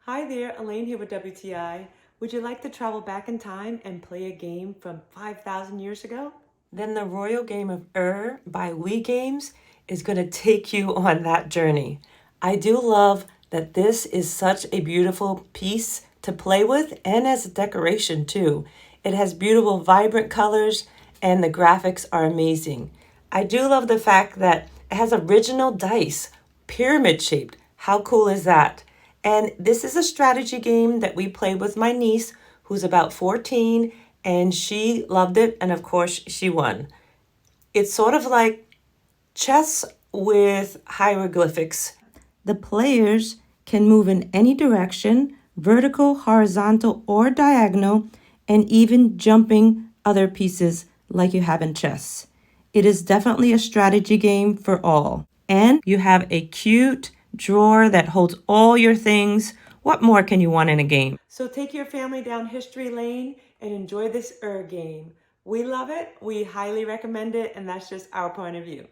Hi there, Elaine here with WTI. Would you like to travel back in time and play a game from 5,000 years ago? Then the Royal Game of by We Games is going to take you on that journey. I do love that this is such a beautiful piece to play with and as a decoration too. It has beautiful vibrant colors and the graphics are amazing. I do love the fact that it has original dice, pyramid shaped. How cool is that? And this is a strategy game that we played with my niece, who's about 14, and she loved it, and of course, she won. It's sort of like chess with hieroglyphics. The players can move in any direction, vertical, horizontal, or diagonal, and even jumping other pieces like you have in chess. It is definitely a strategy game for all. And you have a cute drawer that holds all your things. What more can you want in a game? So take your family down history lane and enjoy this game. We love it, we highly recommend it, and that's just our point of view.